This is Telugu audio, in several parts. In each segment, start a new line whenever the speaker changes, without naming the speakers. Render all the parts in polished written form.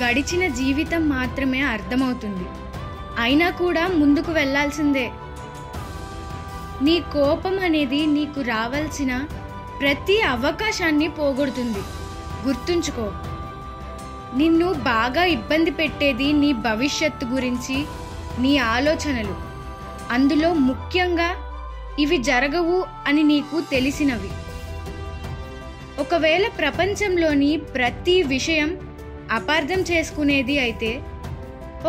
గడిచిన జీవితం మాత్రమే అర్థమవుతుంది. అయినా కూడా ముందుకు వెళ్ళాల్సిందే. నీ కోపం అనేది నీకు రావాల్సిన ప్రతి అవకాశాన్ని పోగొడుతుంది. గుర్తుంచుకో, నిన్ను బాగా ఇబ్బంది పెట్టేది నీ భవిష్యత్తు గురించి నీ ఆలోచనలు. అందులో ముఖ్యంగా ఇవి జరగవు అని నీకు తెలిసినవి. ఒకవేళ ప్రపంచంలోని ప్రతి విషయం అపార్థం చేసుకునేది అయితే,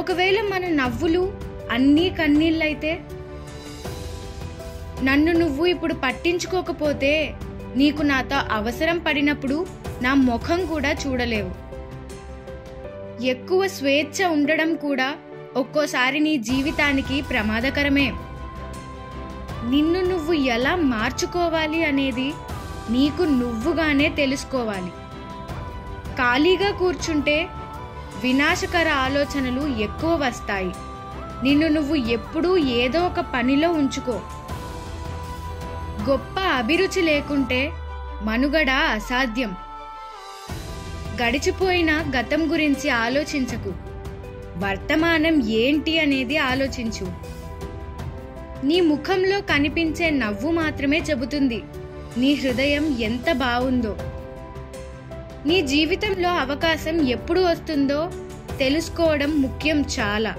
ఒకవేళ మన నవ్వులు అన్నీ కన్నీళ్ళైతే, నన్ను నువ్వు ఇప్పుడు పట్టించుకోకపోతే నీకు నాతో అవసరం పడినప్పుడు నా ముఖం కూడా చూడలేవు. ఎక్కువ స్వేచ్ఛ ఉండడం కూడా ఒక్కోసారి నీ జీవితానికి ప్రమాదకరమే. నిన్ను నువ్వు ఎలా మార్చుకోవాలి అనేది నీకు నువ్వుగానే తెలుసుకోవాలి. ఖాళీగా కూర్చుంటే వినాశకర ఆలోచనలు ఎక్కువ వస్తాయి. నిన్ను నువ్వు ఎప్పుడూ ఏదో ఒక పనిలో ఉంచుకో. గొప్ప అభిరుచి లేకుంటే మనుగడ అసాధ్యం. గడిచిపోయిన గతం గురించి ఆలోచించకు. వర్తమానం ఏంటి అనేది ఆలోచించు. నీ ముఖంలో కనిపించే నవ్వు మాత్రమే చెబుతుంది నీ హృదయం ఎంత బాగుందో. నీ జీవితంలో అవకాశం ఎప్పుడు వస్తుందో తెలుసుకోవడం ముఖ్యం చాలా.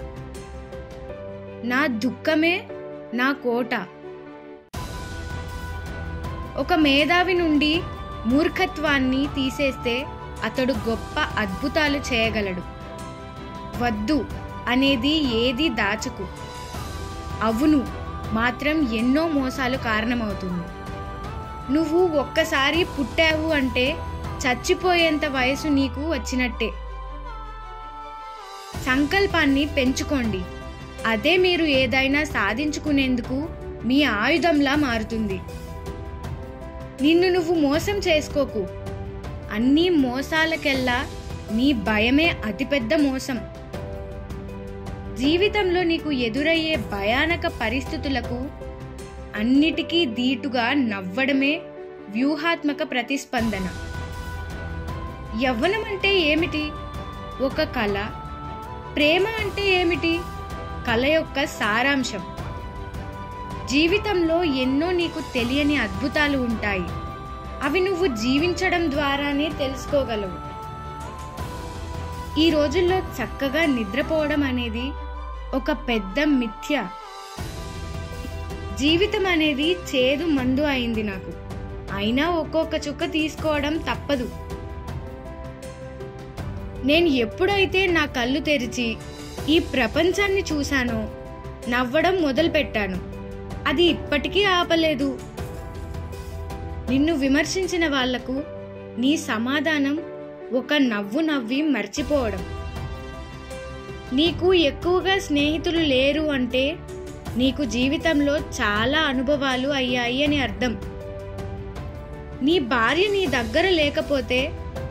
నా దుఃఖమే నా కోట. ఒక మేధావి నుండి మూర్ఖత్వాన్ని తీసేస్తే అతడు గొప్ప అద్భుతాలు చేయగలడు. వద్దు అనేది ఏది దాచకు. అవును మాత్రం ఎన్నో మోసాలు కారణమవుతుంది. నువ్వు ఒక్కసారి పుట్టావు అంటే చచ్చిపోయేంత వయసు నీకు వచ్చినట్టే. సంకల్పాన్ని పెంచుకోండి. అదే మీరు ఏదైనా సాధించుకునేందుకు మీ ఆయుధంలా మారుతుంది. నిన్ను నువ్వు మోసం చేసుకోకు. అన్ని మోసాలకెల్లా నీ భయమే అతిపెద్ద మోసం. జీవితంలో నీకు ఎదురయ్యే భయానక పరిస్థితులకు అన్నిటికీ దీటుగా నవ్వడమే వ్యూహాత్మక ప్రతిస్పందన. యవ్వనం అంటే ఏమిటి? ఒక కళ. ప్రేమ అంటే ఏమిటి? కళ యొక్క సారాంశం. జీవితంలో ఎన్నో నీకు తెలియని అద్భుతాలు ఉంటాయి. అవి నువ్వు జీవించడం ద్వారానే తెలుసుకోగలవు. ఈ రోజుల్లో చక్కగా నిద్రపోవడం అనేది ఒక పెద్ద మిథ్య. జీవితం అనేది చేదు మందు అయింది నాకు. అయినా ఒక్కొక్క చుక్క తీసుకోవడం తప్పదు. నేను ఎప్పుడైతే నా కళ్ళు తెరిచి ఈ ప్రపంచాన్ని చూశానో నవ్వడం మొదలుపెట్టాను. అది ఇప్పటికీ ఆపలేదు. నిన్ను విమర్శించిన వాళ్లకు నీ సమాధానం ఒక నవ్వు నవ్వి మర్చిపోవడం. నీకు ఎక్కువగా స్నేహితులు లేరు అంటే నీకు జీవితంలో చాలా అనుభవాలు అయ్యాయి అని అర్థం. నీ భార్య నీ దగ్గర లేకపోతే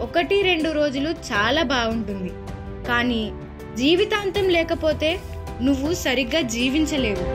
1-2 రోజులు చాలా బాగుంటుంది. కానీ జీవితాంతం లేకపోతే నువ్వు సరిగ్గా జీవించలేవు.